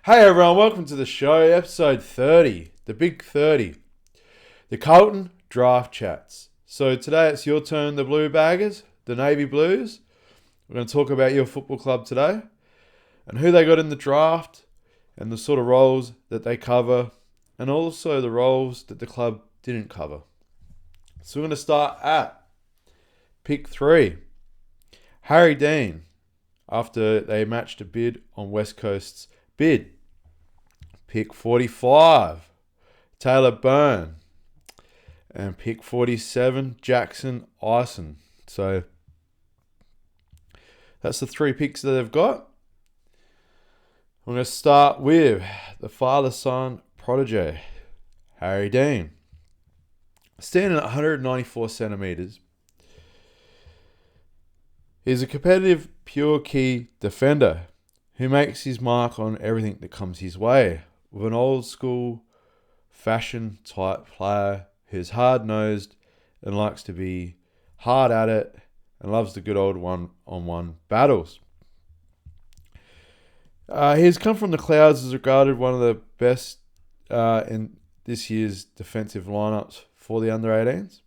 Hey everyone, welcome to the show, episode 30, the big 30, the Carlton Draft Chats. So today it's your turn, the Blue Baggers, the Navy Blues. We're going to talk about your football club today and who they got in the draft and the sort of roles that they cover and also the roles that the club didn't cover. So we're going to start at pick 3, Harry Dean, after they matched a bid on West Coast's bid. Pick 45, Taylor Byrne. And pick 47, Jackson Ison. So that's the 3 picks that they've got. I'm going to start with the father-son protege, Harry Dean. Standing at 194 centimetres, he's a competitive, pure key defender who makes his mark on everything that comes his way, with an old school fashion type player who's hard-nosed and likes to be hard at it and loves the good old one-on-one battles. He's come from the clouds as regarded one of the best in this year's defensive lineups for the under-18s.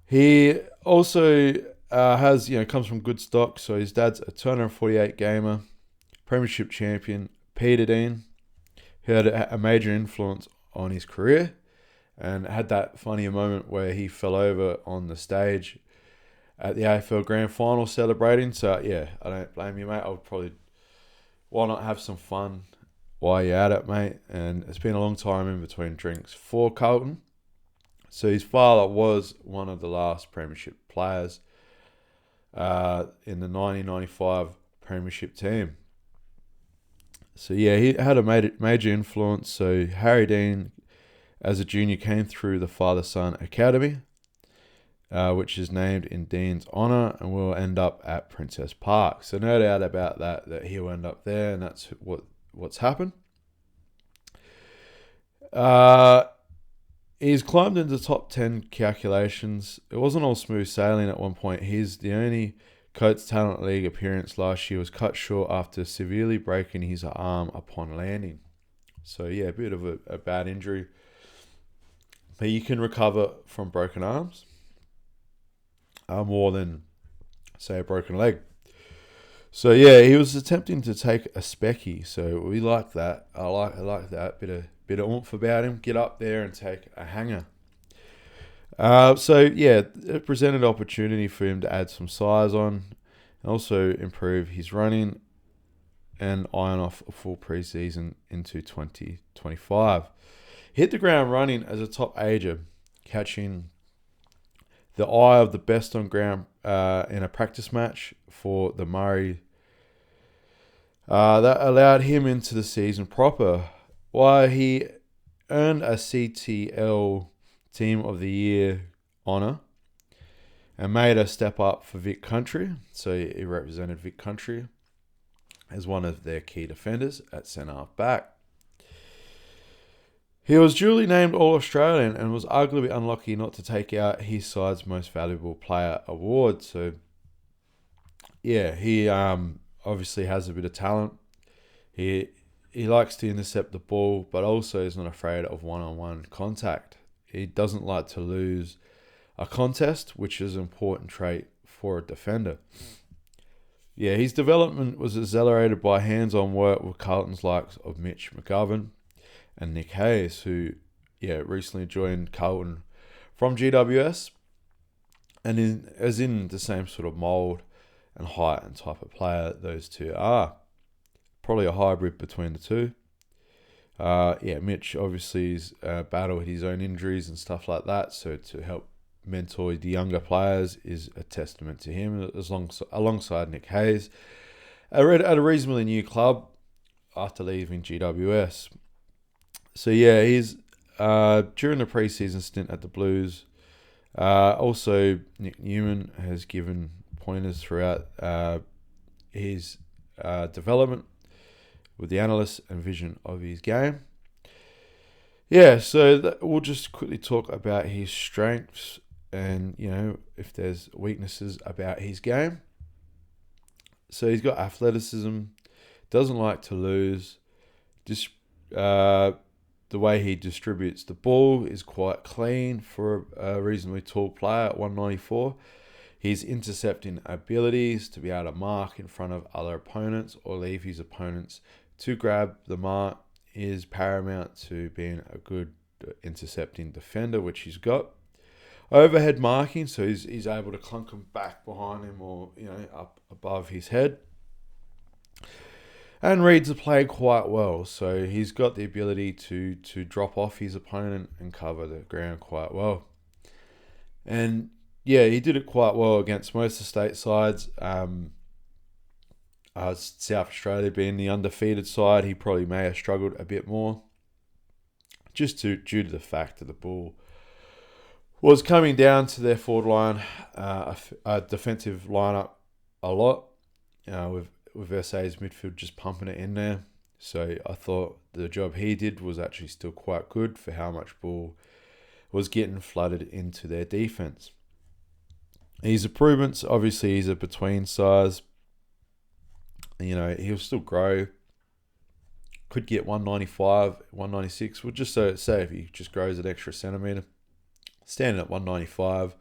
He also comes from good stock. So his dad's a 248 gamer, premiership champion, Peter Dean, who had a major influence on his career and had that funny moment where he fell over on the stage at the AFL Grand Final celebrating. So yeah, I don't blame you, mate. I would probably, why not have some fun while you're at it, mate? And it's been a long time in between drinks for Carlton. So his father was one of the last premiership players in the 1995 premiership team. So yeah, he had a major influence. So Harry Dean, as a junior, came through the father-son academy, which is named in Dean's honour, and will end up at Princess Park. So no doubt about that he'll end up there, and that's what's happened. He's climbed into the top 10 calculations. It wasn't all smooth sailing at one point. He's the only Coates Talent League appearance last year was cut short after severely breaking his arm upon landing. So yeah, a bit of a bad injury. But you can recover from broken arms more than, say, a broken leg. So yeah, he was attempting to take a specky. So we like that. I like that. Bit of oomph about him. Get up there and take a hanger. So yeah, it presented opportunity for him to add some size on, and also improve his running and iron off a full preseason into 2025. Hit the ground running as a top ager, catching the eye of the best on ground in a practice match for the Murray. That allowed him into the season proper, while he earned a CTL Team of the Year honour and made a step up for Vic Country. So he represented Vic Country as one of their key defenders at centre back. He was duly named All-Australian and was arguably unlucky not to take out his side's Most Valuable Player award. So yeah, he obviously has a bit of talent. He likes to intercept the ball, but also is not afraid of one-on-one contact. He doesn't like to lose a contest, which is an important trait for a defender. Yeah, his development was accelerated by hands-on work with Carlton's likes of Mitch McGovern and Nick Hayes, who recently joined Carlton from GWS, and in the same sort of mould and height and type of player those two are. Probably a hybrid between the two. Mitch obviously has battled his own injuries and stuff like that, so to help mentor the younger players is a testament to him, alongside Nick Hayes, at a reasonably new club after leaving GWS. So yeah, he's during the preseason stint at the Blues. Also, Nick Newman has given pointers throughout his development with the analysis and vision of his game. Yeah, so we'll just quickly talk about his strengths and, if there's weaknesses about his game. So he's got athleticism, Doesn't like to lose. Just the way he distributes the ball is quite clean for a reasonably tall player at 194. His intercepting abilities to be able to mark in front of other opponents or leave his opponents to grab the mark is paramount to being a good intercepting defender, which he's got. Overhead marking, so he's able to clunk them back behind him or up above his head. And reads the play quite well, so he's got the ability to drop off his opponent and cover the ground quite well. And yeah, he did it quite well against most of the state sides. South Australia being the undefeated side, he probably may have struggled a bit more, just due to the fact that the ball was coming down to their forward line, a defensive lineup a lot, with SA's midfield just pumping it in there. So I thought the job he did was actually still quite good for how much ball was getting flooded into their defense. His improvements, obviously, he's a between size. He'll still grow. Could get 195, 196. We'll just say if he just grows an extra centimetre. Standing at 195.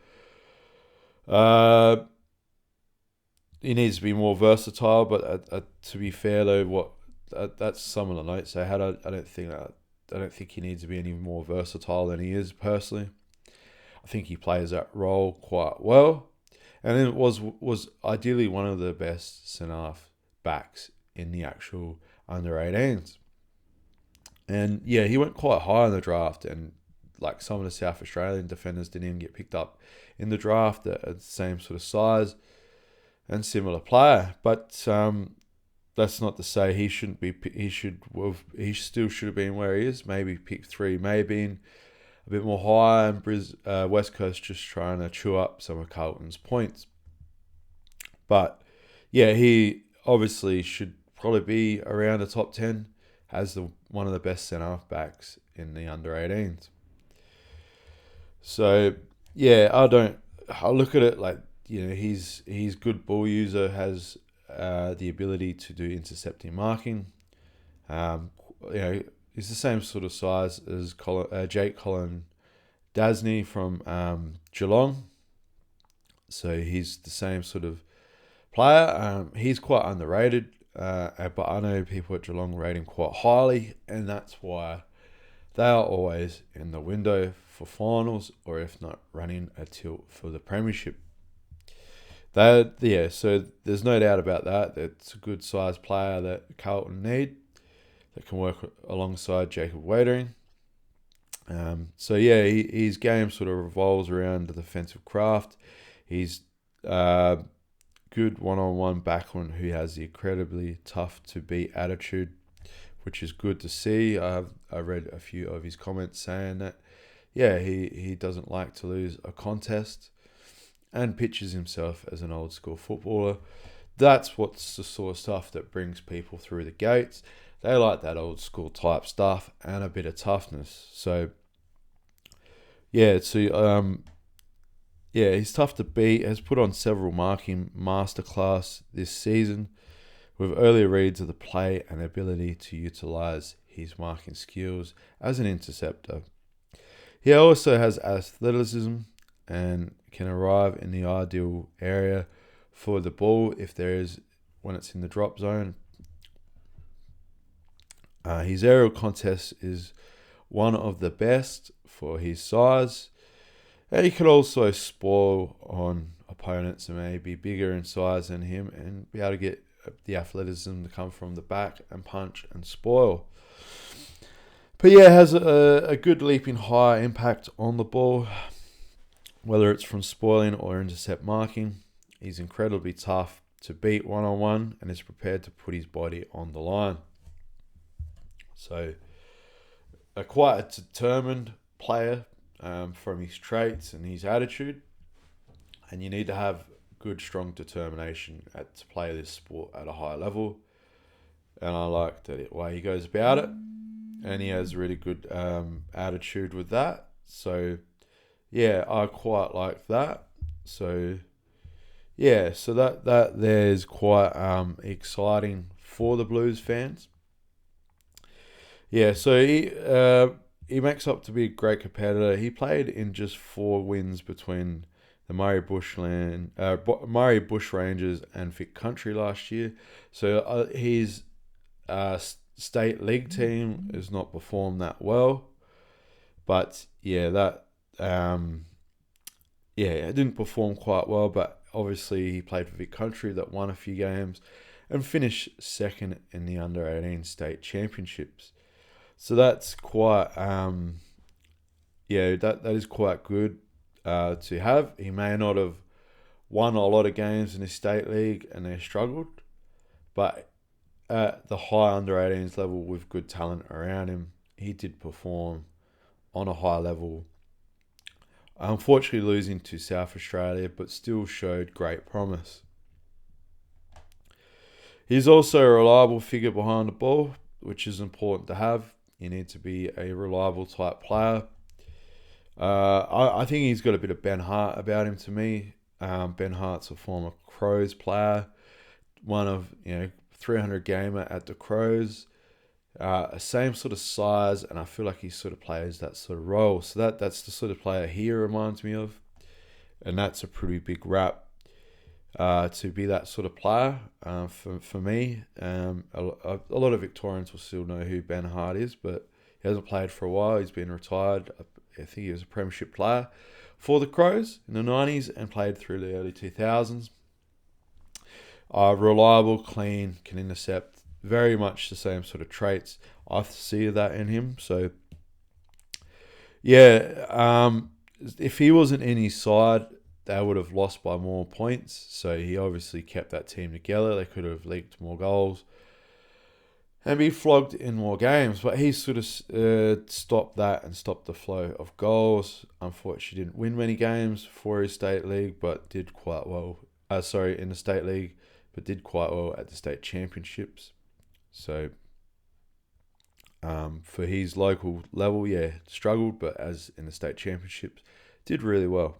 He needs to be more versatile, but to be fair though, that's some of the notes I had. I don't think he needs to be any more versatile than he is personally. I think he plays that role quite well, and it was ideally one of the best centre-half backs in the actual under 18s. And yeah, he went quite high in the draft, and like some of the South Australian defenders didn't even get picked up in the draft at the same sort of size and similar player. But that's not to say he shouldn't be. He still should have been where he is. Maybe pick 3, maybe a bit more high, and West Coast just trying to chew up some of Carlton's points. But yeah, he obviously should probably be around the top 10 as one of the best centre-half backs in the under 18s. So yeah, I look at it like, he's good ball user, has the ability to do intercepting marking. He's the same sort of size as Jake Colin Dasney from Geelong. So he's the same sort of player. He's quite underrated, but I know people at Geelong rate him quite highly, and that's why they are always in the window for finals, or if not, running a tilt for the premiership. So there's no doubt about that. That's a good sized player that Carlton need that can work alongside Jacob Wadering. His game sort of revolves around the defensive craft. He's good one-on-one backman who has the incredibly tough to beat attitude, which is good to see. I read a few of his comments saying that, he doesn't like to lose a contest and pitches himself as an old school footballer. That's what's the sort of stuff that brings people through the gates. They like that old school type stuff and a bit of toughness. So he's tough to beat. Has put on several marking masterclass this season with early reads of the play and ability to utilise his marking skills as an interceptor. He also has athleticism and can arrive in the ideal area for the ball when it's in the drop zone. His aerial contest is one of the best for his size, and he can also spoil on opponents who may be bigger in size than him and be able to get the athleticism to come from the back and punch and spoil. But has a good leaping high impact on the ball, whether it's from spoiling or intercept marking. He's incredibly tough to beat one-on-one and is prepared to put his body on the line. So, quite a determined player from his traits and his attitude. And you need to have good, strong determination to play this sport at a high level. And I like the way he goes about it. And he has really good attitude with that. So, I quite like that. So, that there's quite exciting for the Blues fans. Yeah, so he makes up to be a great competitor. He played in just 4 wins between the Murray Bush Rangers and Vic Country last year. So his state league team has not performed that well. But yeah, it didn't perform quite well. But obviously he played for Vic Country that won a few games and finished second in the under-18 state championships. So that's quite, that is quite good to have. He may not have won a lot of games in his state league and they struggled, but at the high under-18s level with good talent around him, he did perform on a high level. Unfortunately losing to South Australia, but still showed great promise. He's also a reliable figure behind the ball, which is important to have. You need to be a reliable type player. I think he's got a bit of Ben Hart about him to me. Ben Hart's a former Crows player, one of 300 gamer at the Crows. Same sort of size, and I feel like he sort of plays that sort of role. So that's the sort of player he reminds me of, and that's a pretty big rap to be that sort of player for me. A lot of Victorians will still know who Ben Hart is, but he hasn't played for a while. He's been retired. I think he was a premiership player for the Crows in the 90s and played through the early 2000s. Reliable, clean, can intercept. Very much the same sort of traits. I see that in him. So, yeah, if he wasn't in his side, they would have lost by more points. So he obviously kept that team together. They could have leaked more goals and be flogged in more games. But he sort of stopped that and stopped the flow of goals. Unfortunately, didn't win many games for his state league, but did quite well. In the state league, but did quite well at the state championships. So for his local level, struggled, but as in the state championships, did really well.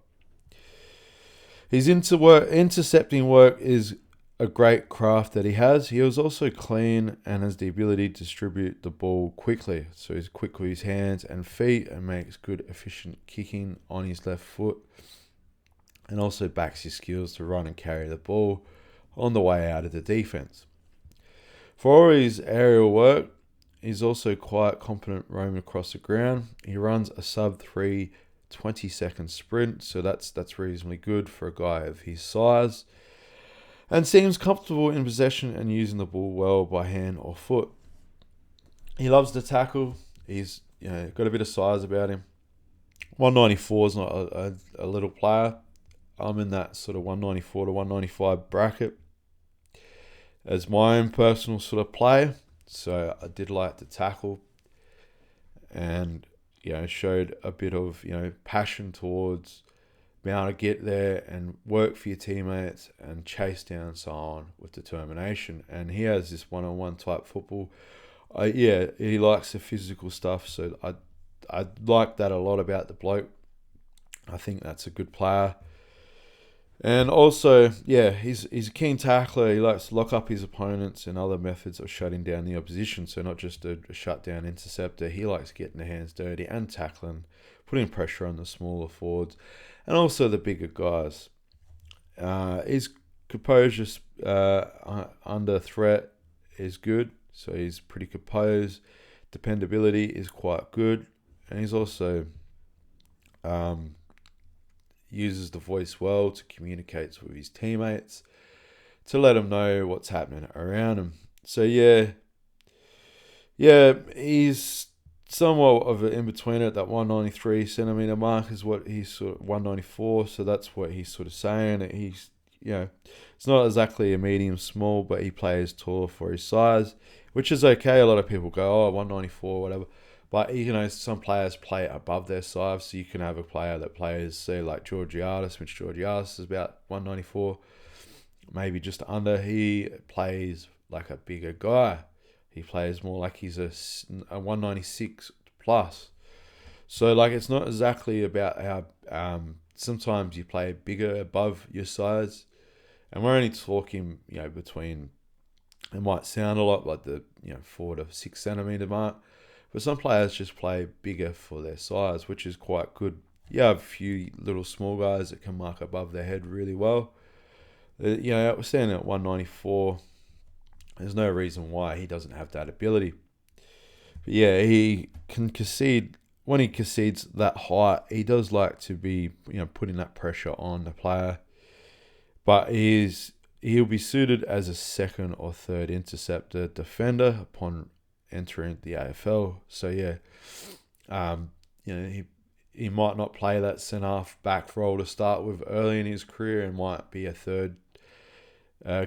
His intercepting work is a great craft that he has. He was also clean and has the ability to distribute the ball quickly. So he's quick with his hands and feet and makes good, efficient kicking on his left foot. And also backs his skills to run and carry the ball on the way out of the defense. For all his aerial work, he's also quite competent roaming across the ground. He runs a sub-3 20-second sprint, so that's reasonably good for a guy of his size, and seems comfortable in possession and using the ball well by hand or foot. He loves to tackle. He's got a bit of size about him. 194 is not a little player. I'm in that sort of 194 to 195 bracket as my own personal sort of player, so I did like to tackle and showed a bit of passion towards being able to get there and work for your teammates and chase down someone with determination. And he has this one-on-one type football. He likes the physical stuff, so I like that a lot about the bloke. I think that's a good player. And also, he's a keen tackler. He likes to lock up his opponents and other methods of shutting down the opposition. So not just a shutdown interceptor. He likes getting the hands dirty and tackling, putting pressure on the smaller forwards and also the bigger guys. His composure under threat is good. So he's pretty composed. Dependability is quite good. And he's also uses the voice well to communicate with his teammates to let them know what's happening around him. So he's somewhat of an in-betweener at that 193 centimetre mark is what he's sort of 194, so that's what he's sort of saying. He's it's not exactly a medium small, but he plays taller for his size, which is okay. A lot of people go, 194, whatever. But, some players play above their size, so you can have a player that plays, say, like Georgiadis. Mitch Georgiadis is about 194, maybe just under. He plays like a bigger guy. He plays more like he's a 196 plus. So, it's not exactly about how sometimes you play bigger above your size. And we're only talking, between It might sound a lot like the 4 to 6 centimeter mark, but some players just play bigger for their size, which is quite good. You have a few little small guys that can mark above their head really well. We're standing at 194. There's no reason why he doesn't have that ability. But yeah, he can concede. When he concedes that height, he does like to be, putting that pressure on the player. But he'll be suited as a second or third interceptor defender upon entering the AFL. So yeah, he might not play that centre-half back role to start with early in his career, and might be a third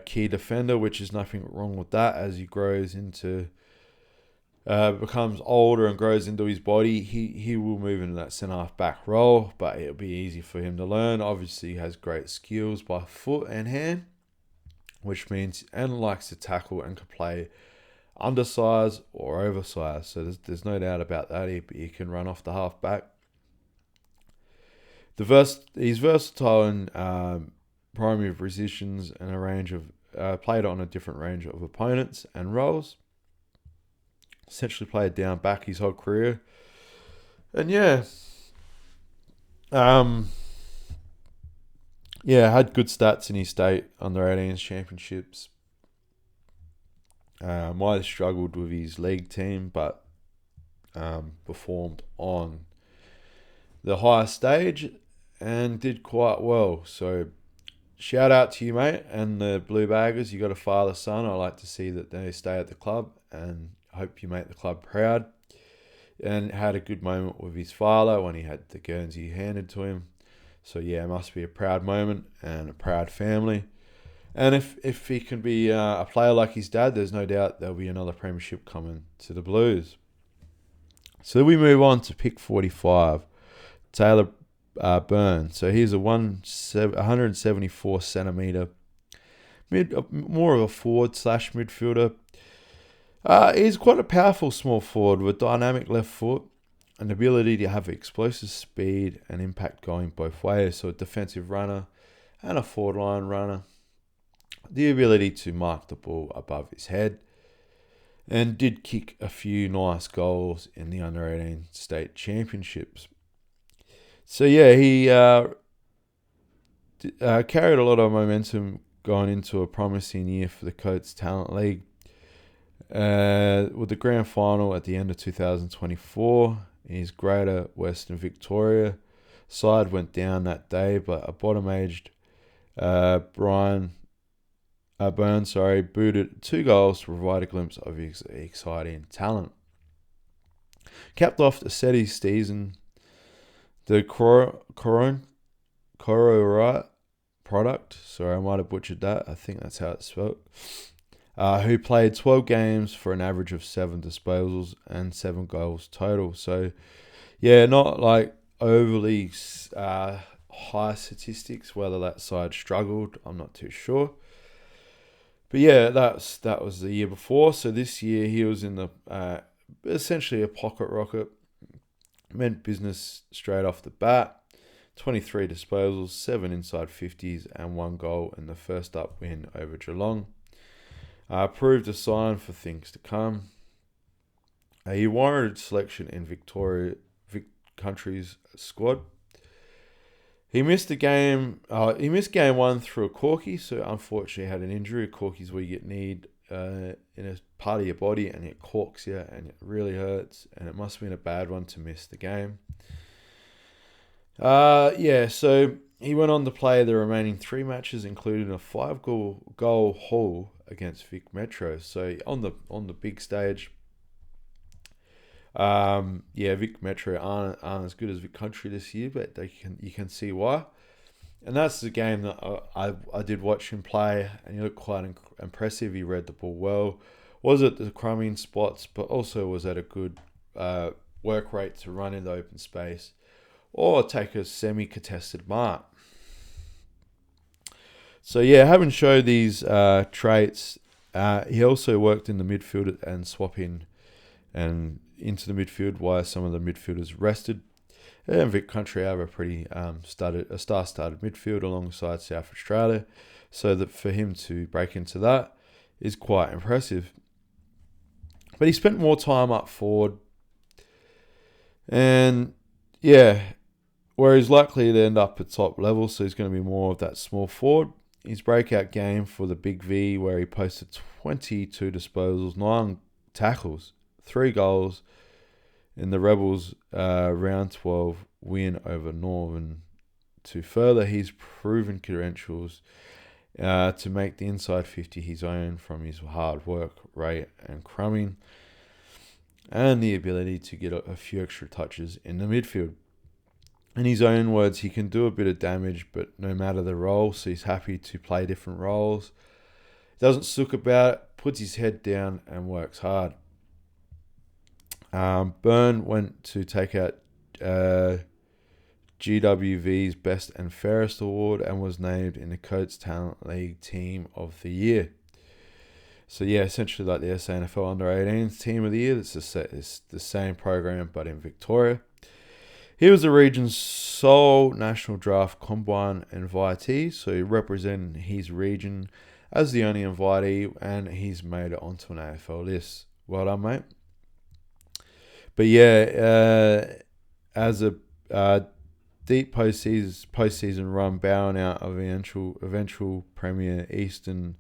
key defender, which is nothing wrong with that. As he grows into, becomes older and grows into his body, he will move into that centre-half back role, but it'll be easy for him to learn. Obviously, he has great skills by foot and hand, which means, and likes to tackle and can play undersized or oversized. So there's no doubt about that. He can run off the half back. He's versatile in primary positions and a range of played on a different range of opponents and roles. Essentially played down back his whole career, and had good stats in his state under 18s championships. Might have struggled with his league team, but performed on the higher stage and did quite well. So shout out to you, mate, and the Blue Baggers. You got a father-son. I like to see that they stay at the club, and hope you make the club proud. And had a good moment with his father when he had the Guernsey handed to him. So yeah, it must be a proud moment and a proud family. And if he can be a player like his dad, there's no doubt there'll be another premiership coming to the Blues. So we move on to pick 45, Taylor Burns. So he's a 174 centimeter more of a forward / midfielder. He's quite a powerful small forward with dynamic left foot, an ability to have explosive speed and impact going both ways. So a defensive runner and a forward line runner. The ability to mark the ball above his head, and did kick a few nice goals in the under-18 state championships. So yeah, he carried a lot of momentum going into a promising year for the Coates Talent League. With the grand final at the end of 2024, his Greater Western Victoria side went down that day, but a bottom-aged Burns booted 2 goals to provide a glimpse of his exciting talent. Capped off the SETI season, the Cororite product, sorry, I might have butchered that, I think that's how it's spelled, who played 12 games for an average of 7 disposals and 7 goals total. So, yeah, not like overly high statistics. Whether that side struggled, I'm not too sure. But yeah, that was the year before. So this year he was in the essentially a pocket rocket. Meant business straight off the bat. 23 disposals, 7 inside 50s, and 1 goal in the first up win over Geelong. Proved a sign for things to come. He warranted selection in Vic Country's squad. He missed the game. He missed game 1 through a corky, so unfortunately had an injury. A corky's where you get kneed in a part of your body, and it corks you, and it really hurts. And it must have been a bad one to miss the game. So he went on to play the remaining 3 matches, including a 5-goal haul against Vic Metro. So on the big stage. Vic Metro aren't as good as Vic Country this year, but you can see why. And that's the game that I did watch him play, and he looked quite impressive. He read the ball well, was at the crumbing spots, but also was at a good work rate to run in the open space or take a semi-contested mark. So yeah, having showed these traits, he also worked in the midfield and swapping and into the midfield while some of the midfielders rested. And Vic Country have a pretty star-studded midfield alongside South Australia, so that for him to break into that is quite impressive. But he spent more time up forward. And yeah, where he's likely to end up at top level, so he's going to be more of that small forward. His breakout game for the Big V, where he posted 22 disposals, 9 tackles, 3 goals in the Rebels round 12 win over Northern, to further his proven credentials to make the inside 50 his own from his hard work, rate and crumbing, and the ability to get a few extra touches in the midfield. In his own words, he can do a bit of damage, but no matter the role, so he's happy to play different roles. Doesn't sook about it, puts his head down and works hard. Byrne went to take out GWV's Best and Fairest Award and was named in the Coates Talent League Team of the Year. So yeah, essentially like the SANFL Under-18s Team of the Year. It's the same program but in Victoria. He was the region's sole National Draft Combine invitee, so he represented his region as the only invitee, and he's made it onto an AFL list. Well done, mate. But yeah, as a deep postseason run, bowing out of eventual Premier Eastern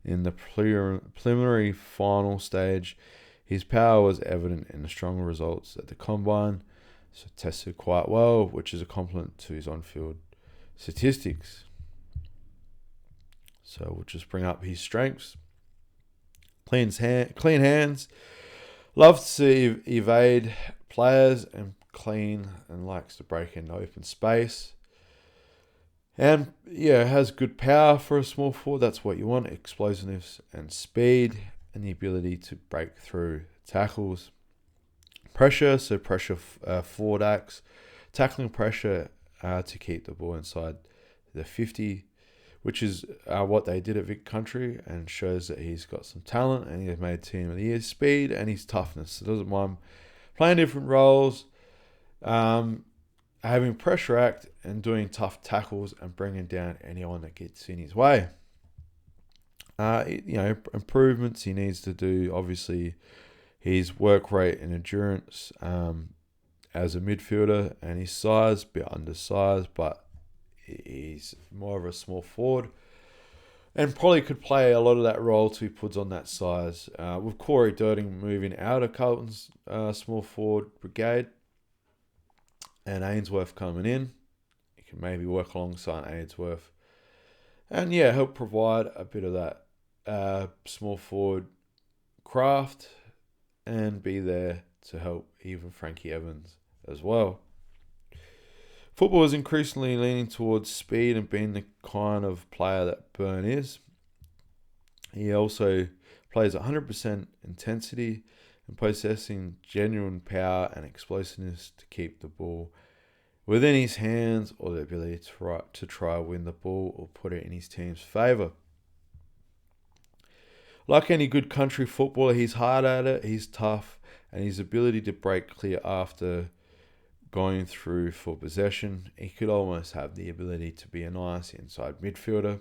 in the preliminary final stage, his power was evident in the strong results at the Combine. So tested quite well, which is a compliment to his on-field statistics. So we'll just bring up his strengths. Clean hands. Loves to evade players and clean, and likes to break into open space. And yeah, has good power for a small forward. That's what you want. Explosiveness and speed, and the ability to break through tackles. Pressure forward acts, tackling pressure to keep the ball inside the 50, which is what they did at Vic Country, and shows that he's got some talent and he's made Team of the Year. Speed and his toughness. So doesn't mind playing different roles, having pressure act and doing tough tackles and bringing down anyone that gets in his way. Improvements he needs to do, obviously. His work rate and endurance as a midfielder, and his size, a bit undersized, but he's more of a small forward and probably could play a lot of that role till he puts on that size. With Corey Durding moving out of Carlton's small forward brigade and Ainsworth coming in, he can maybe work alongside Ainsworth and help provide a bit of that small forward craft and be there to help even Frankie Evans as well. Football is increasingly leaning towards speed and being the kind of player that Byrne is. He also plays 100% intensity and possessing genuine power and explosiveness to keep the ball within his hands, or the ability to try win the ball or put it in his team's favour. Like any good country footballer, he's hard at it, he's tough, and his ability to break clear after going through for possession, he could almost have the ability to be a nice inside midfielder.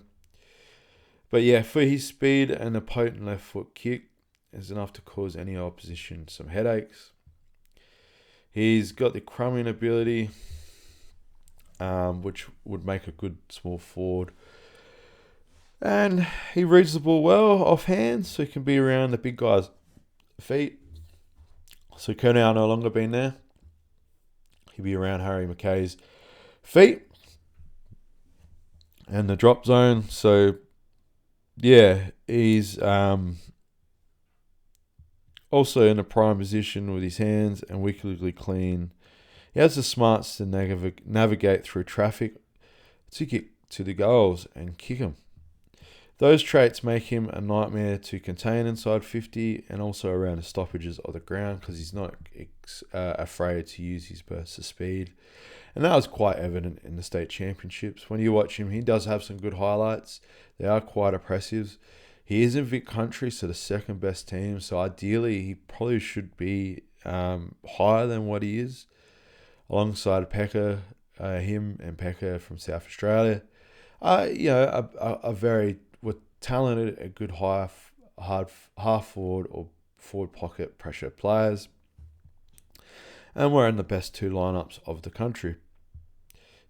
But yeah, for his speed and a potent left foot kick is enough to cause any opposition some headaches. He's got the crumbing ability, which would make a good small forward. And he reads the ball well off hand, so he can be around the big guy's feet. So Kernow no longer been there. He'll be around Harry McKay's feet and the drop zone. So yeah, he's also in a prime position with his hands and wickedly clean. He has the smarts to navigate through traffic to get to the goals and kick them. Those traits make him a nightmare to contain inside 50 and also around the stoppages of the ground, because he's not afraid to use his bursts of speed. And that was quite evident in the state championships. When you watch him, he does have some good highlights. They are quite impressive. He is in Vic Country, so the second best team. So ideally, he probably should be higher than what he is, alongside Pekka, him and Pekka from South Australia. A very talented, a good high half forward or forward pocket pressure players, and we're in the best 2 lineups of the country.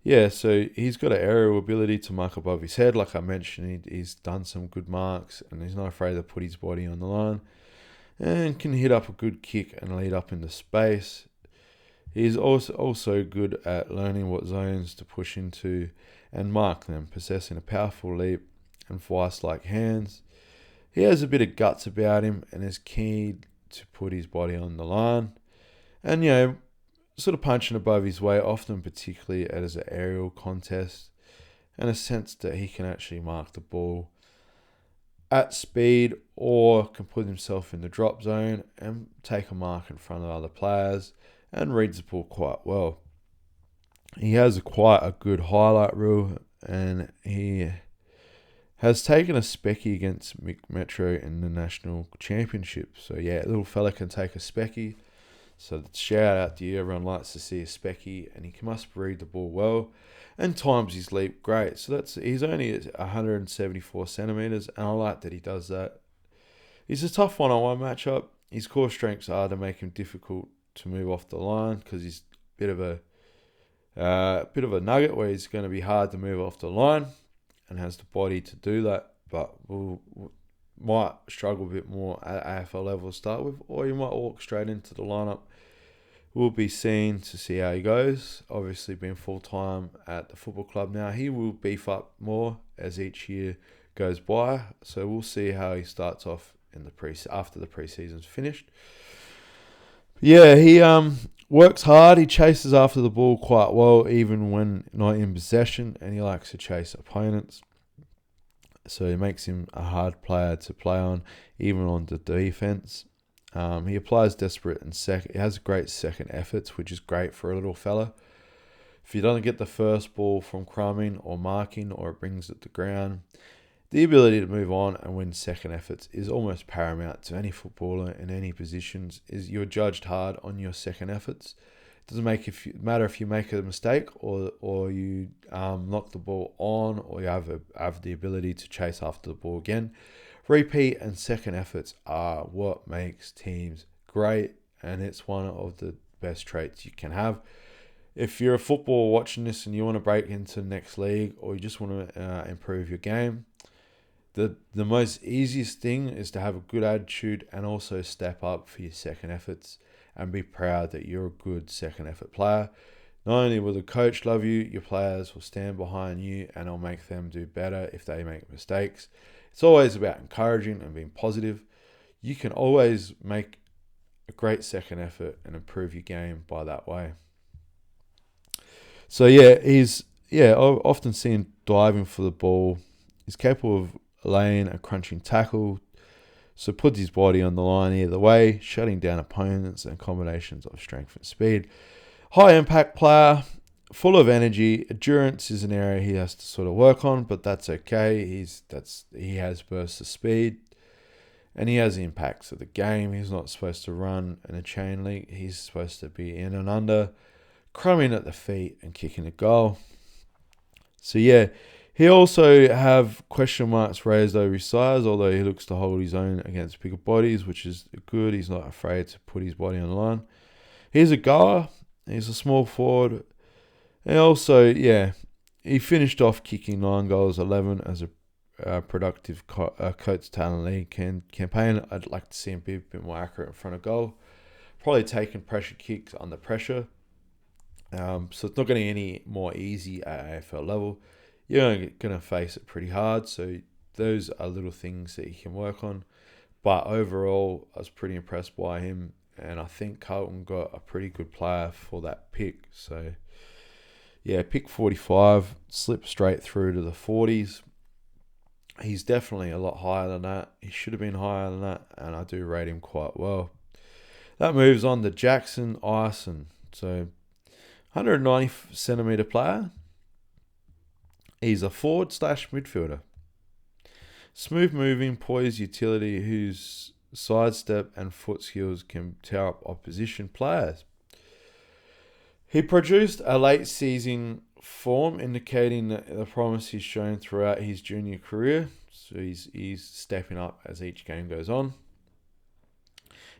Yeah, so he's got an aerial ability to mark above his head. Like I mentioned, he's done some good marks, and he's not afraid to put his body on the line, and can hit up a good kick and lead up into space. He's also good at learning what zones to push into and mark them, possessing a powerful leap and vice-like hands. He has a bit of guts about him and is keen to put his body on the line. And, sort of punching above his weight, often particularly as an aerial contest, and a sense that he can actually mark the ball at speed or can put himself in the drop zone and take a mark in front of other players and reads the ball quite well. He has quite a good highlight reel, and he has taken a specky against Metro in the national championship. So yeah, little fella can take a specky. So shout out to you. Everyone likes to see a specky, and he must read the ball well and times his leap great. So he's only 174 centimeters, and I like that he does that. He's a tough one-on-one matchup. His core strengths are to make him difficult to move off the line, because he's a bit of a nugget where he's going to be hard to move off the line and has the body to do that, but might struggle a bit more at AFL level to start with, or you might walk straight into the lineup. We'll be seen to see how he goes. Obviously, being full-time at the football club now, he will beef up more as each year goes by. So we'll see how he starts off in after the pre-season's finished. Yeah, he works hard. He chases after the ball quite well, even when not in possession, and he likes to chase opponents. So it makes him a hard player to play on, even on the defense. He applies desperate and he has great second efforts, which is great for a little fella. If he doesn't get the first ball from crumbing or marking, or it brings it to ground, the ability to move on and win second efforts is almost paramount to any footballer in any positions. You're judged hard on your second efforts. It doesn't matter if you make a mistake or you knock the ball on, or you have the ability to chase after the ball again. Repeat and second efforts are what makes teams great, and it's one of the best traits you can have. If you're a footballer watching this and you want to break into the next league, or you just want to improve your game, the most easiest thing is to have a good attitude and also step up for your second efforts and be proud that you're a good second effort player. Not only will the coach love you, your players will stand behind you, and it'll make them do better if they make mistakes. It's always about encouraging and being positive. You can always make a great second effort and improve your game by that way. So he's often seen diving for the ball. He's capable of laying a crunching tackle, so puts his body on the line either way, shutting down opponents and combinations of strength and speed. High impact player, full of energy. Endurance is an area he has to sort of work on, but that's okay. He has bursts of speed, and he has the impacts of the game. He's not supposed to run in a chain link. He's supposed to be in and under, crumbing at the feet and kicking a goal. So he also have question marks raised over his size, although he looks to hold his own against bigger bodies, which is good. He's not afraid to put his body on the line. He's a goer. He's a small forward. And also, he finished off kicking 9 goals, 11 as a productive Coates Talent League campaign. I'd like to see him be a bit more accurate in front of goal. Probably taking pressure kicks under pressure. So it's not going to be any more easy at AFL level. You're going to face it pretty hard. So those are little things that you can work on. But overall, I was pretty impressed by him. And I think Carlton got a pretty good player for that pick. So, pick 45, slip straight through to the 40s. He's definitely a lot higher than that. He should have been higher than that, and I do rate him quite well. That moves on to Jackson Ison. So, 190 centimetre player. He's a forward/midfielder. Smooth moving, poised utility whose sidestep and foot skills can tear up opposition players. He produced a late season form, indicating the promise he's shown throughout his junior career. So he's stepping up as each game goes on.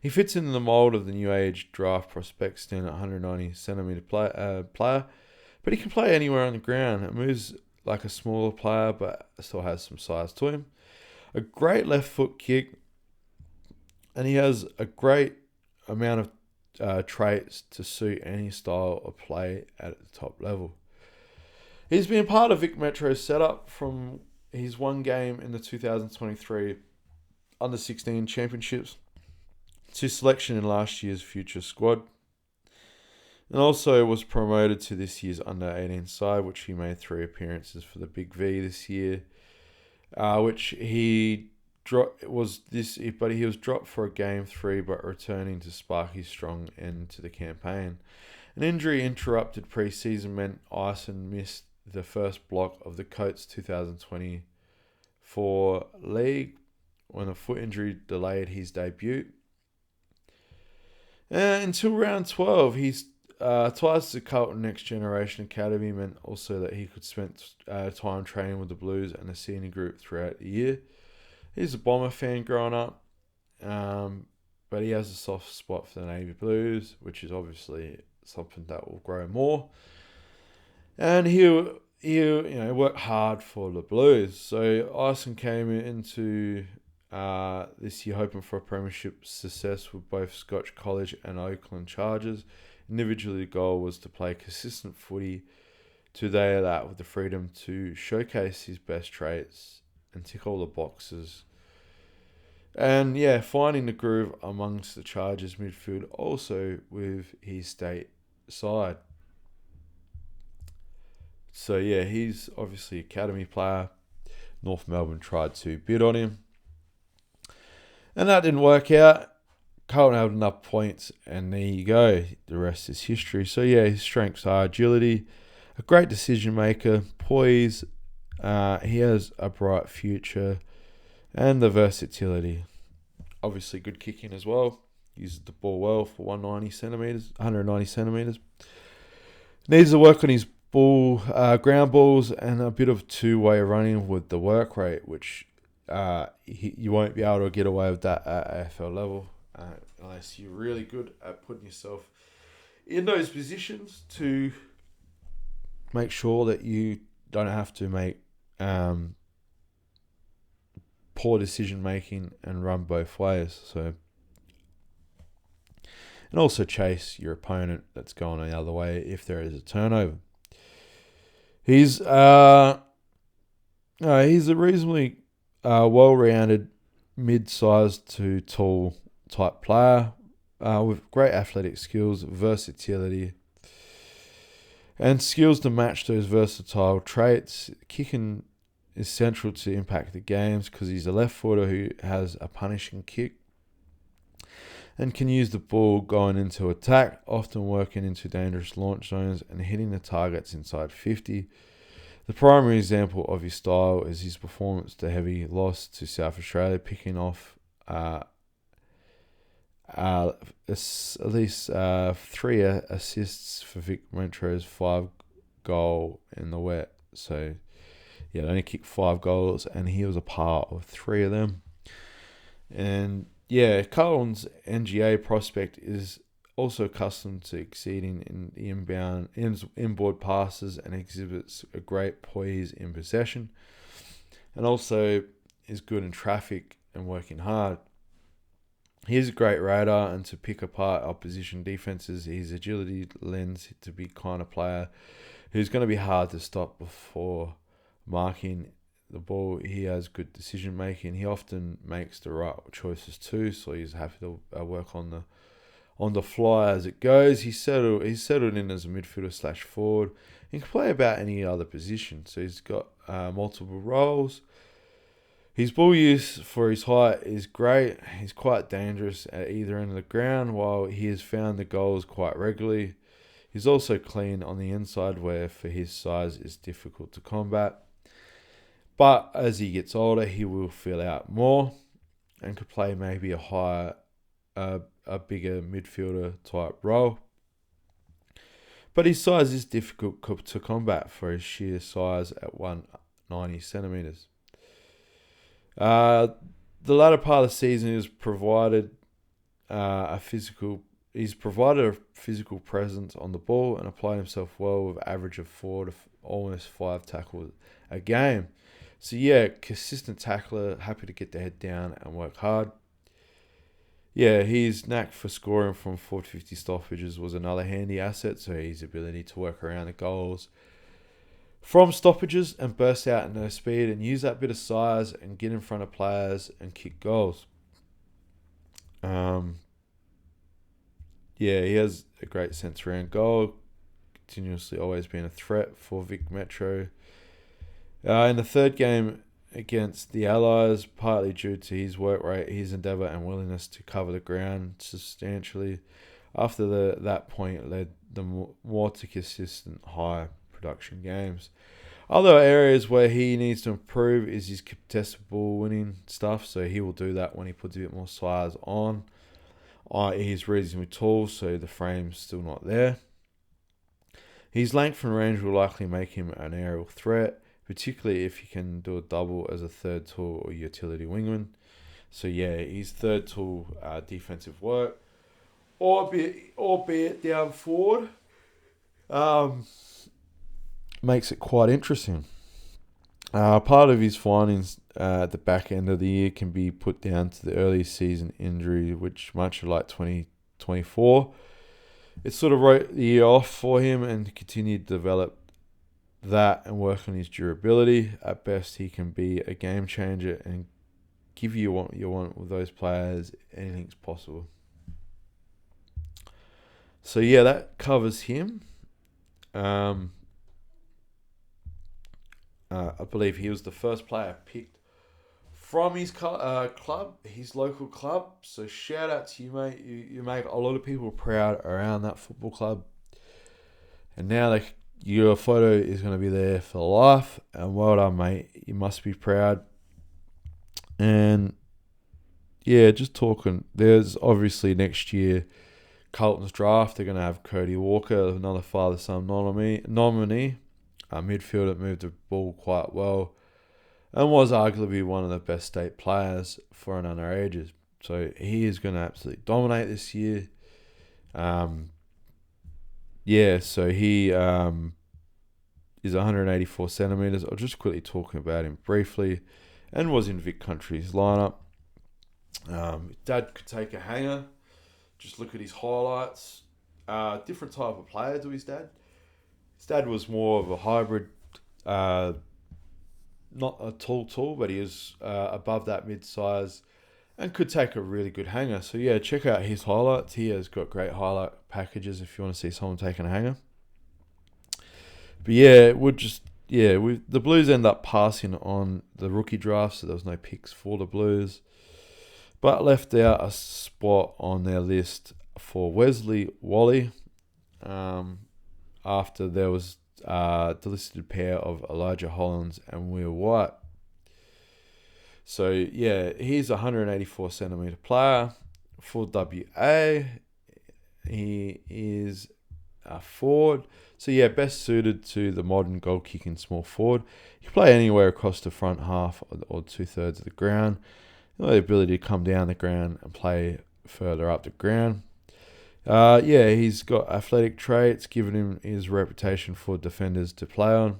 He fits in the mould of the new age draft prospect, standing at 190 centimetre player, but he can play anywhere on the ground. It moves like a smaller player, but still has some size to him. A great left foot kick, and he has a great amount of traits to suit any style of play at the top level. He's been part of Vic Metro's setup from his one game in the 2023 Under-16 Championships to selection in last year's future squad, and also was promoted to this year's Under-18 side, which he made 3 appearances for the Big V this year, which he but he was dropped for a game 3, but returning to spark his strong end to the campaign. An injury interrupted pre-season meant Ison missed the first block of the Coats 2024 league when a foot injury delayed his debut. Until round 12, he's ties to Carlton Next Generation Academy meant also that he could spend time training with the Blues and the senior group throughout the year. He's a Bomber fan growing up, but he has a soft spot for the Navy Blues, which is obviously something that will grow more. And he'll work hard for the Blues. So Ison came into this year hoping for a premiership success with both Scotch College and Oakland Chargers. Individually, the goal was to play consistent footy today that with the freedom to showcase his best traits and tick all the boxes. And finding the groove amongst the Chargers midfield, also with his state side. So he's obviously academy player. North Melbourne tried to bid on him, and that didn't work out. Carlton had enough points, and there you go. The rest is history. So his strengths are agility, a great decision maker, poise. He has a bright future, and the versatility. Obviously, good kicking as well. Uses the ball well for 190 centimeters. Needs to work on his ground balls and a bit of two-way running with the work rate, which you won't be able to get away with that at AFL level unless you're really good at putting yourself in those positions to make sure that you don't have to make poor decision making and run both ways. So, and also chase your opponent that's going the other way if there is a turnover. He's a reasonably well-rounded, mid-sized to tall type player with great athletic skills, versatility, and skills to match those versatile traits. Kicking is central to impact the games because he's a left footer who has a punishing kick and can use the ball going into attack, often working into dangerous launch zones and hitting the targets inside 50. The primary example of his style is his performance to heavy loss to South Australia, picking off at least 3 assists for Vic Metro's 5-goal in the wet. So, they only kicked 5 goals, and he was a part of 3 of them. And Carlton's NGA prospect is also accustomed to exceeding in the inboard passes and exhibits a great poise in possession, and also is good in traffic and working hard. He's a great radar and to pick apart opposition defenses. His agility lends to be kind of player who's going to be hard to stop before marking the ball. He has good decision making. He often makes the right choices too, so he's happy to work on the fly as it goes. He's settled in as a midfielder / forward. He can play about any other position, so he's got multiple roles. His ball use for his height is great. He's quite dangerous at either end of the ground, while he has found the goals quite regularly. He's also clean on the inside, where for his size is difficult to combat. But as he gets older, he will fill out more and could play maybe a bigger midfielder type role. But his size is difficult to combat for his sheer size at 190 centimetres. The latter part of the season is provided He's provided a physical presence on the ball and applied himself well with average of 4 to almost 5 tackles a game. So yeah, consistent tackler, happy to get the head down and work hard. Yeah, his knack for scoring from 450 stoppages was another handy asset. So his ability to work around the goals from stoppages and burst out at no speed and use that bit of size and get in front of players and kick goals. Yeah, he has a great sense around goal, continuously always being a threat for Vic Metro. In the third game against the Allies, partly due to his work rate, his endeavour and willingness to cover the ground substantially, after that point led them more to consistent high production games. Other areas where he needs to improve is his contested ball winning stuff, so he will do that when he puts a bit more size on. He's reasonably tall, so the frame's still not there. His length and range will likely make him an aerial threat, particularly if he can do a double as a third tool or utility wingman. So yeah, his third tool defensive work, albeit down forward, makes it quite interesting. Part of his findings at the back end of the year can be put down to the early season injury, which much like 2024, it sort of wrote the year off for him and continued to develop that and work on his durability. At best, he can be a game changer and give you what you want with those players. Anything's possible. So yeah, that covers him. I believe he was the first player picked from his club, his local club. So shout out to you, mate. You make a lot of people proud around that football club. And now your photo is going to be there for life. And well done, mate. You must be proud. And yeah, just talking. There's obviously next year Carlton's draft. They're going to have Cody Walker, another father-son nominee. Midfielder moved the ball quite well and was arguably one of the best state players for an underages. So he is going to absolutely dominate this year. So he is 184 centimetres. I'll just quickly talk about him briefly, and was in Vic Country's lineup. Dad could take a hanger. Just look at his highlights. Different type of player to his dad. His dad was more of a hybrid, not a tall, but he was above that mid-size and could take a really good hanger. So yeah, check out his highlights. He has got great highlight packages if you want to see someone taking a hanger. But yeah, the Blues end up passing on the rookie draft, so there was no picks for the Blues, but left out a spot on their list for Wesley Wally. After there was the listed pair of Elijah Hollins and Will White. So yeah, he's a 184 centimetre player for WA. He is a forward. So yeah, best suited to the modern goal kicking small forward. He can play anywhere across the front half or 2/3 of the ground. The ability to come down the ground and play further up the ground. He's got athletic traits, giving him his reputation for defenders to play on,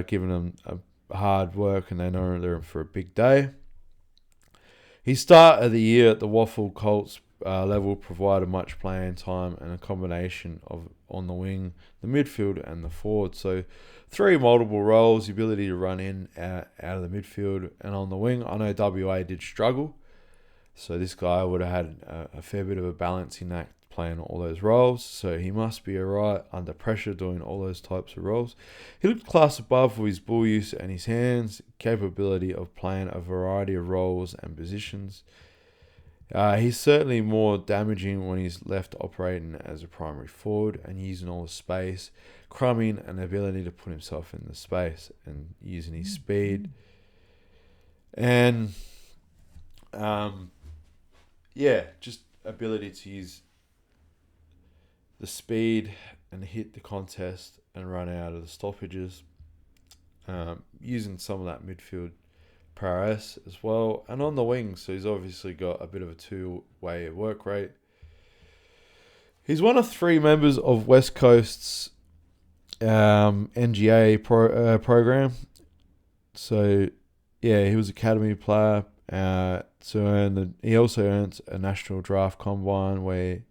giving them a hard work, and they know they're in for a big day. His start of the year at the Waffle Colts level provided much playing time and a combination of on the wing, the midfield, and the forward. So 3 multiple roles, the ability to run in, out of the midfield, and on the wing. I know WA did struggle. So this guy would have had a fair bit of a balancing act playing all those roles. So he must be alright under pressure doing all those types of roles. He looked class above with his ball use and his hands, capability of playing a variety of roles and positions. He's certainly more damaging when he's left operating as a primary forward and using all the space, crumbing and ability to put himself in the space and using his speed. And just ability to use the speed and hit the contest and run out of the stoppages, using some of that midfield prowess as well. And on the wings, so he's obviously got a bit of a two-way work rate. He's one of 3 members of West Coast's NGA program. So, yeah, he was academy player. He also earns a national draft combine where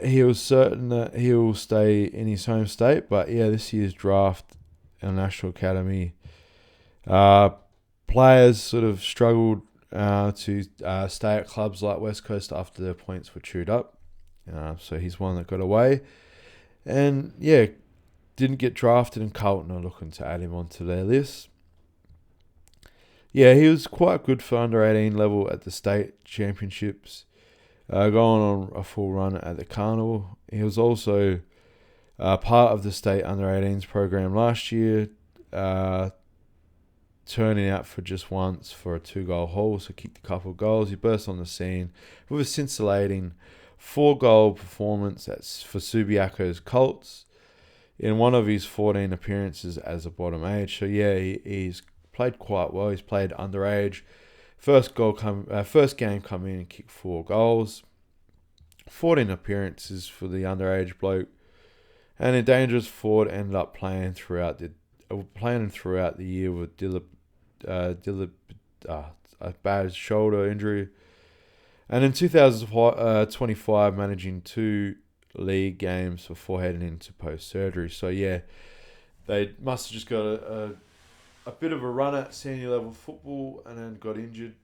he was certain that he will stay in his home state. But, yeah, this year's draft and National Academy players sort of struggled to stay at clubs like West Coast after their points were chewed up. So he's one that got away. And, yeah, didn't get drafted, and Carlton are looking to add him onto their list. Yeah, he was quite good for under 18 level at the state championships, going on a full run at the carnival. He was also part of the state under 18s program last year, turning out for just once for a 2-goal haul, so kicked a couple of goals. He burst on the scene with a scintillating 4-goal performance for Subiaco's Colts in one of his 14 appearances as a bottom age. So yeah, he's played quite well. He's played underage. First game come in and kicked 4 goals. 14 appearances for the underage bloke. And a dangerous forward ended up playing throughout the year with a bad shoulder injury. And in 2025, managing 2 league games before heading into post-surgery. So, yeah, they must have just got a bit of a run at senior level football and then got injured,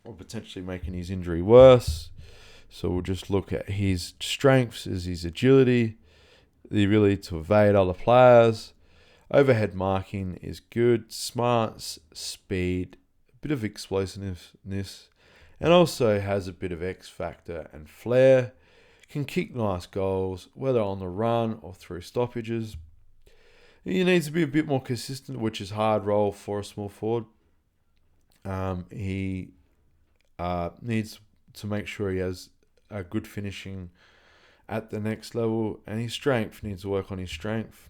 or potentially making his injury worse. So we'll just look at his strengths as his agility, the ability to evade other players. Overhead marking is good, smarts, speed, a bit of explosiveness, and also has a bit of X factor and flair. Can kick nice goals, whether on the run or through stoppages. He needs to be a bit more consistent, which is hard role for a small forward. He needs to make sure he has a good finishing at the next level, and his strength needs to work on his strength.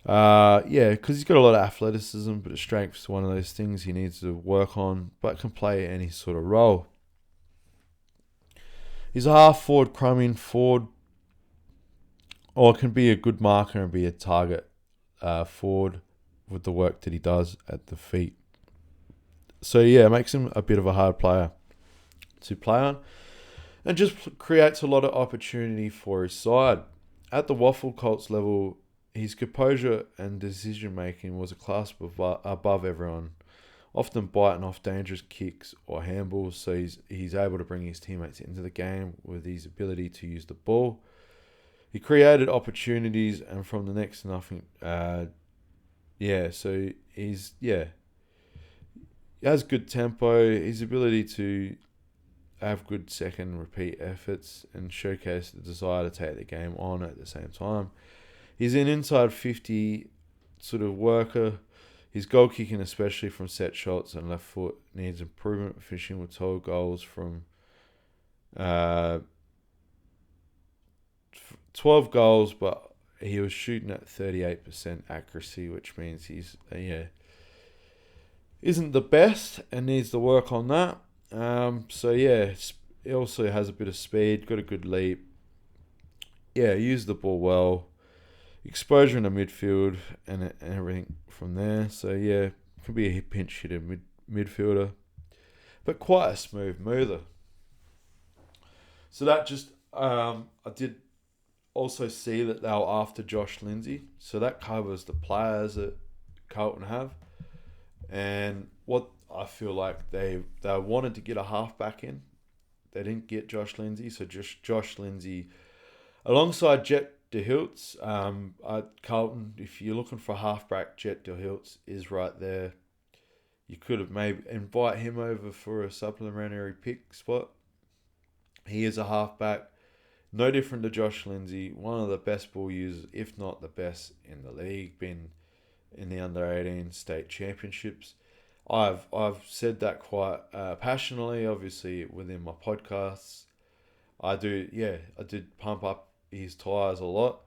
Because he's got a lot of athleticism, but his strength is one of those things he needs to work on, but can play any sort of role. He's a half-forward, crumbing forward, or can be a good marker and be a target forward with the work that he does at the feet. So, yeah, it makes him a bit of a hard player to play on, and just creates a lot of opportunity for his side. At the Waffle Colts level, his composure and decision-making was a class above everyone, often biting off dangerous kicks or handballs, so he's able to bring his teammates into the game with his ability to use the ball. He created opportunities, and from the next to nothing, he has good tempo, his ability to have good second repeat efforts and showcase the desire to take the game on at the same time. He's an inside 50 sort of worker. His goal kicking, especially from set shots and left foot, needs improvement, finishing with 12 goals from 12 goals, but he was shooting at 38% accuracy, which means he's isn't the best and needs to work on that. He also has a bit of speed, got a good leap. Yeah, used the ball well. Exposure in the midfield and everything from there. So, yeah, could be a pinch hitter midfielder. But quite a smooth mover. So that just, I did also see that they were after Josh Lindsay. So that covers the players that Carlton have. And what I feel like they wanted to get a halfback in. They didn't get Josh Lindsay. So just Josh Lindsay alongside Jet De Hilts at Carlton. If you're looking for a halfback, Jet De Hilts is right there. You could have maybe invite him over for a supplementary pick spot. He is a halfback, no different to Josh Lindsay, one of the best ball users, if not the best in the league, been in the under-18 state championships. I've said that quite passionately, obviously, within my podcasts. I did pump up his tyres a lot.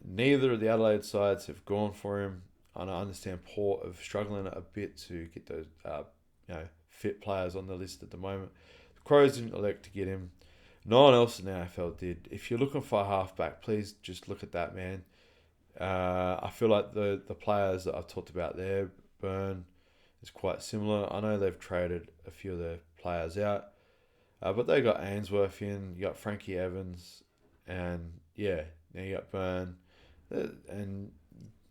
Neither of the Adelaide sides have gone for him, and I understand Port are struggling a bit to get those fit players on the list at the moment. The Crows didn't elect to get him. No one else in the AFL did. If you're looking for a halfback, please just look at that man. I feel like the players that I've talked about there, Burn, is quite similar. I know they've traded a few of their players out, but they got Ainsworth in, you got Frankie Evans, and now you got Burn, and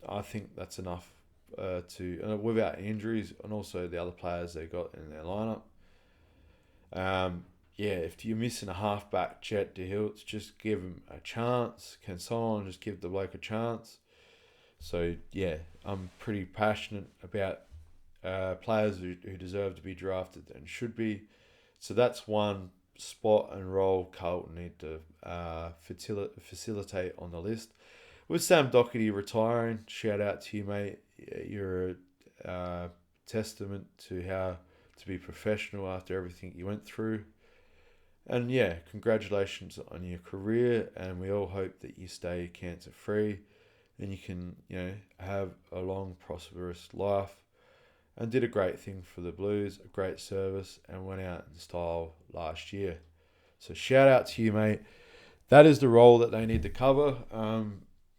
I think that's enough without injuries, and also the other players they got in their lineup. If you're missing a halfback, Chet DeHilts, just give him a chance. Can someone just give the bloke a chance? So, I'm pretty passionate about players who deserve to be drafted and should be. So that's one spot and role Carlton need to facilitate on the list. With Sam Doherty retiring, shout out to you, mate. You're a testament to how to be professional after everything you went through. And congratulations on your career, and we all hope that you stay cancer free and you can, have a long, prosperous life. And did a great thing for the Blues, a great service, and went out in style last year. So shout out to you, mate. That is the role that they need to cover.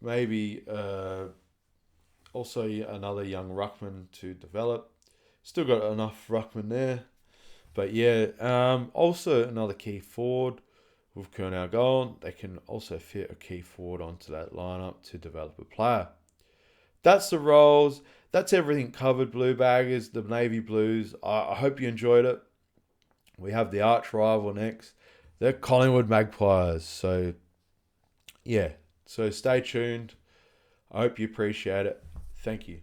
Maybe also another young ruckman to develop. Still got enough ruckman there. But also another key forward with Kurnow gone. They can also fit a key forward onto that lineup to develop a player. That's the roles. That's everything covered, Blue Baggers, the Navy Blues. I hope you enjoyed it. We have the arch rival next. They're Collingwood Magpies. So stay tuned. I hope you appreciate it. Thank you.